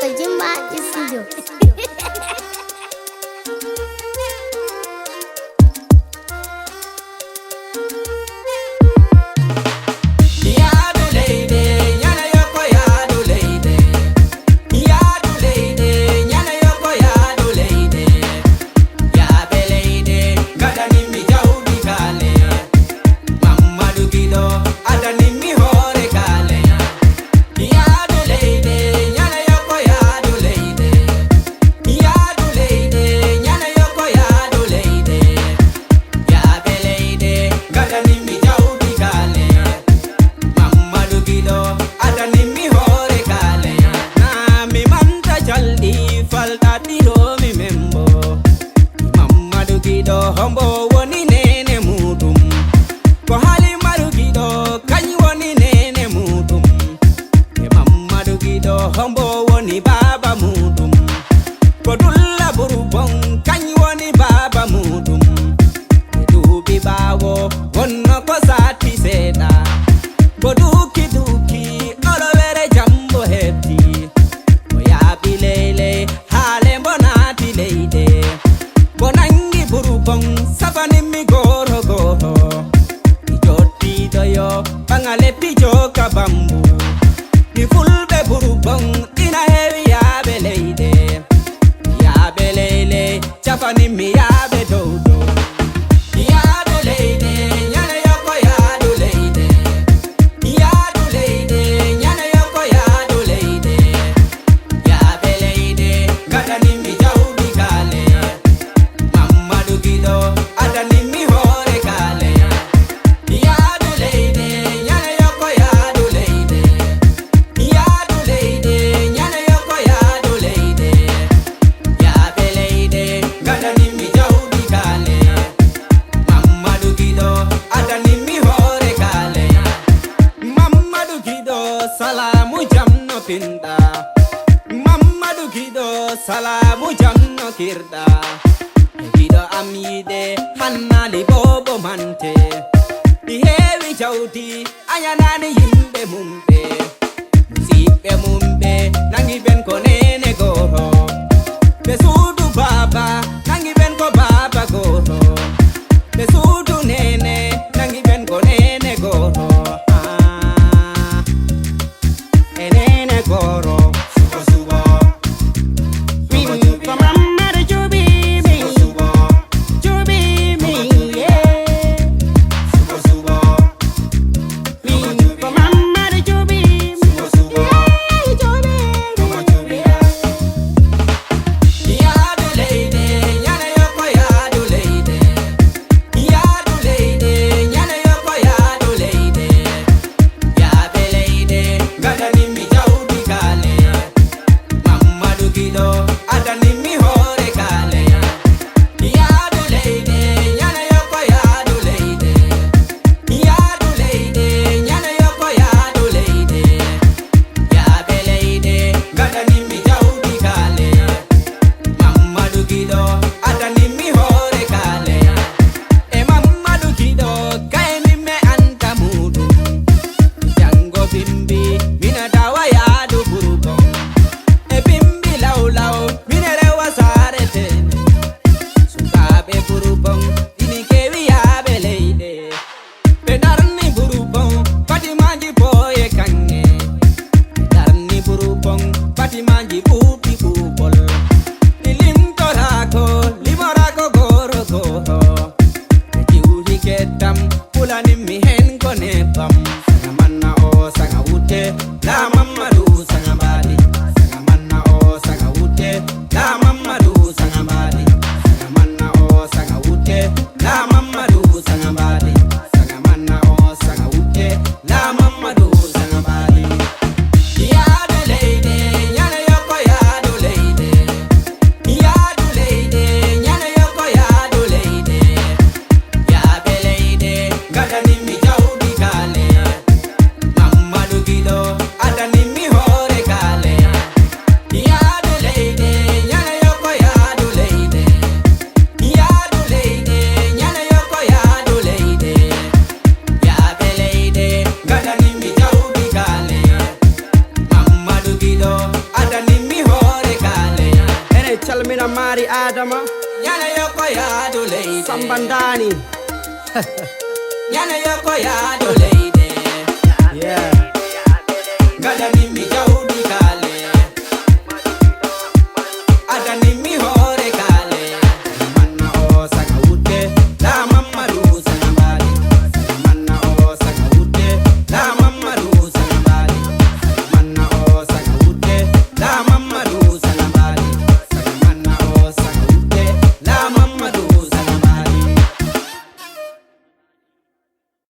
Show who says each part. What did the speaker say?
Speaker 1: Jimba Studio.
Speaker 2: Salamu jamno kirda Gido amide hannali bobo mante Ihewi jawdi ayanani yimbe mumbe Musibe mumbe nangi ben ko nene goho Be sudu baba nangi ben ko baba goho Be sudu nene nangi ben ko nene goho Enene goro
Speaker 3: LEYDE
Speaker 1: Mina Mari Adama
Speaker 2: Yana yoko ya do leyde
Speaker 1: Sambandani
Speaker 2: Yana yoko ya do leyde
Speaker 1: Yeah
Speaker 2: Gada mimi jawo